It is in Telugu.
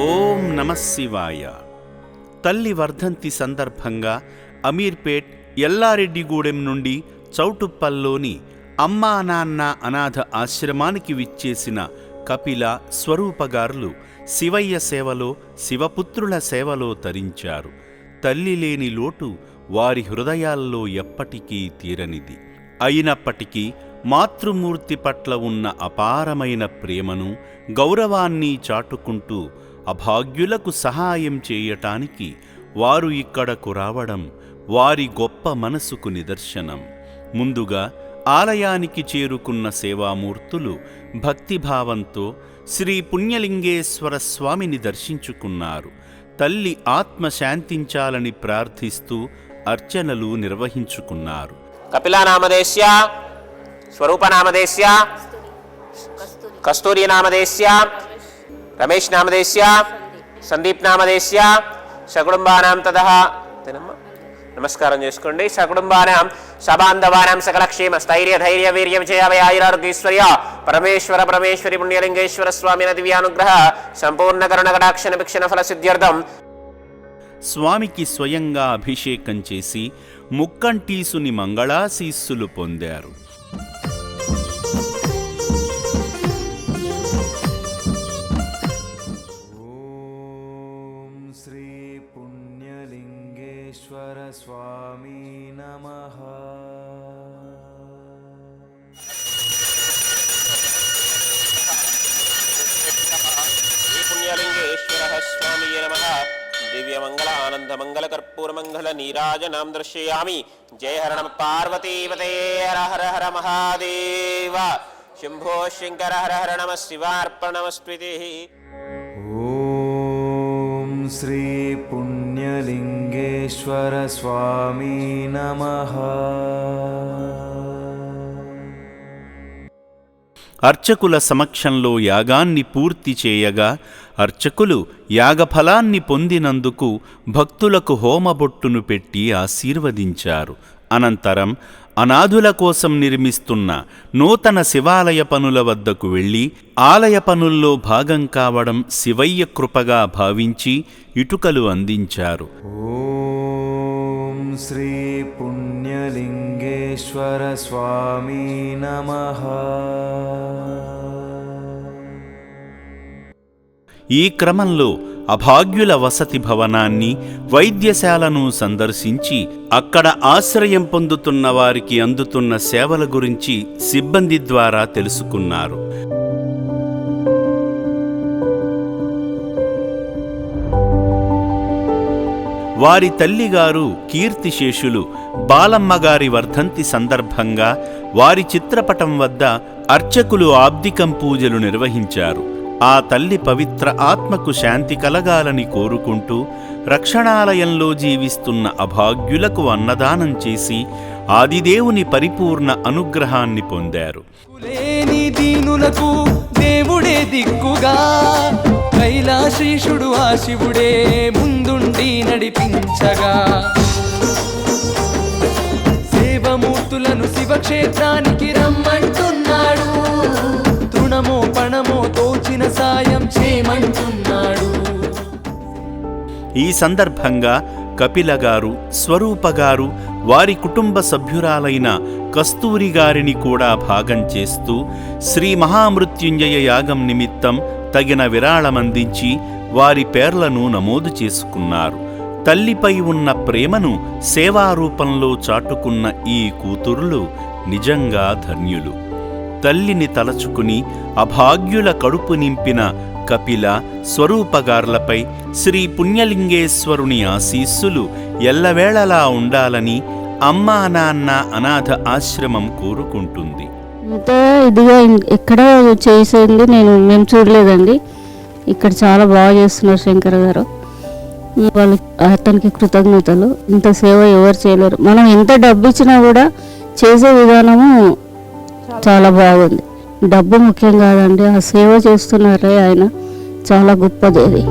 ఓం నమః శివాయ. తల్లి వర్ధంతి సందర్భంగా అమీర్పేట్ ఎల్లారెడ్డిగూడెం నుండి చౌటుప్పల్లోని అమ్మా నాన్న అనాథ ఆశ్రమానికి విచ్చేసిన కపిల స్వరూపగారులు శివయ్య సేవలో, శివపుత్రుల సేవలో తరించారు. తల్లి లేని లోటు వారి హృదయాల్లో ఎప్పటికీ తీరనిది. అయినప్పటికీ మాతృమూర్తి పట్ల ఉన్న అపారమైన ప్రేమను, గౌరవాన్ని చాటుకుంటూ అభాగ్యులకు సహాయం చేయటానికి వారు ఇక్కడకు రావడం వారి గొప్ప మనసుకు నిదర్శనం. ముందుగా ఆలయానికి చేరుకున్న సేవామూర్తులు భక్తిభావంతో శ్రీ పుణ్యలింగేశ్వర స్వామిని దర్శించుకున్నారు. తల్లి ఆత్మ శాంతించాలని ప్రార్థిస్తూ అర్చనలు నిర్వహించుకున్నారు. కపిలానామదేశ్య, స్వరూపనామదేశ్య, కస్తూరి నామదేశ్య, రమేష్ నామదేశ్య, సందీప్ నామదేశ్య, సకుటుంబానాం తదహ. నమస్కారం చేసుకోండి. సకుటుంబానాం సబాంధవానాం సకల క్షేమ స్థైర్య ధైర్య వీర్య విజయ ఆయురారోగ్యైశ్వర్య పరమేశ్వర పరమేశ్వరి పుణ్యలింగేశ్వర స్వామిన దివ్యానుగ్రహ సంపూర్ణ కరుణ కటాక్షణ భిక్షణ ఫల సిద్ధ్యర్థం. స్వామికి స్వయంగా అభిషేకం చేసి ముక్కంటీసుని మంగళాశీస్సులు పొందారు. ఓం శ్రీ పుణ్యలింగేశ్వర స్వామి నమః. పుణ్యలింగేశ్వర స్వామి నమః. దివ్యమంగళ ఆనంద మంగళ కర్పూర మంగళ నీరాజనాం దర్శయామి. జయ హర నమ పార్వతీపతే. హర హర హర మహాదేవ. శంభో శంకర హర హర నమ శివార్పణమస్త్వితి. ఓం శ్రీ పుణ్యలింగేశ్వర స్వామి నమః. అర్చకుల సమక్షంలో యాగాన్ని పూర్తి చేయగా అర్చకులు యాగఫలాన్ని పొందినందుకు భక్తులకు హోమబొట్టును పెట్టి ఆశీర్వదించారు. అనంతరం అనాథుల కోసం నిర్మిస్తున్న నూతన శివాలయ పనుల వద్దకు వెళ్ళి ఆలయ పనుల్లో భాగం కావడం శివయ్య కృపగా భావించి ఇటుకలు అందించారు. ఓం శ్రీ పుణ్యలింగేశ్వర స్వామి నమః. ఈ క్రమంలో అభాగ్యుల వసతి భవనాన్ని, వైద్యశాలను సందర్శించి అక్కడ ఆశ్రయం పొందుతున్న వారికి అందుతున్న సేవల గురించి సిబ్బంది ద్వారా తెలుసుకున్నారు. వారి తల్లిగారు కీర్తిశేషులు బాలమ్మగారి వర్ధంతి సందర్భంగా వారి చిత్రపటం వద్ద అర్చకులు ఆబ్దికం పూజలు నిర్వహించారు. ఆ తల్లి పవిత్ర ఆత్మకు శాంతి కలగాలని కోరుకుంటూ రక్షణాలయంలో జీవిస్తున్న అభాగ్యులకు అన్నదానం చేసి ఆదిదేవుని పరిపూర్ణ అనుగ్రహాన్ని పొందారు. దీనులకు దేవుడే దిక్కుగా, కైలాశీషుడు ఆ శివుడే ముందుండి నడిపించగా, సేవమూర్తులను శివక్షేత్రానికి రమ్మంటున్నాడు. తృణమో పణమో తోచిన సాయం చేయమంటున్నాడు. ఈ సందర్భంగా కపిల గారు, స్వరూపగారు వారి కుటుంబ సభ్యురాలైన కస్తూరి గారిని కూడా భాగం చేస్తూ శ్రీ మహామృత్యుంజయ యాగం నిమిత్తం తగిన విరాళమందించి వారి పేర్లను నమోదు చేసుకున్నారు. తల్లిపై ఉన్న ప్రేమను సేవారూపంలో చాటుకున్న ఈ కూతురులు నిజంగా ధన్యులు. తల్లిని తలచుకుని అభాగ్యుల కడుపు నింపిన కపిల, స్వరూపగార్లపై శ్రీ పుణ్యలింగేశ్వరుని ఆశీస్సులు ఎల్లవేళలా ఉండాలని అమ్మా నాన్న అనాథ ఆశ్రమం కోరుకుంటుంది. ఇంత ఇదిగా ఎక్కడ చేసింది మేము చూడలేదండి. ఇక్కడ చాలా బాగా చేస్తున్నారు శంకర్ గారు. వాళ్ళకి అతనికి కృతజ్ఞతలు. ఇంత సేవ ఎవరు చేయలేరు. మనం ఎంత డబ్బు ఇచ్చినా కూడా చేసే విధానము చాలా బాగుంది. డబ్బు ముఖ్యం కాదండి, ఆ సేవ చేస్తున్నారే ఆయన, చాలా గొప్పది అది.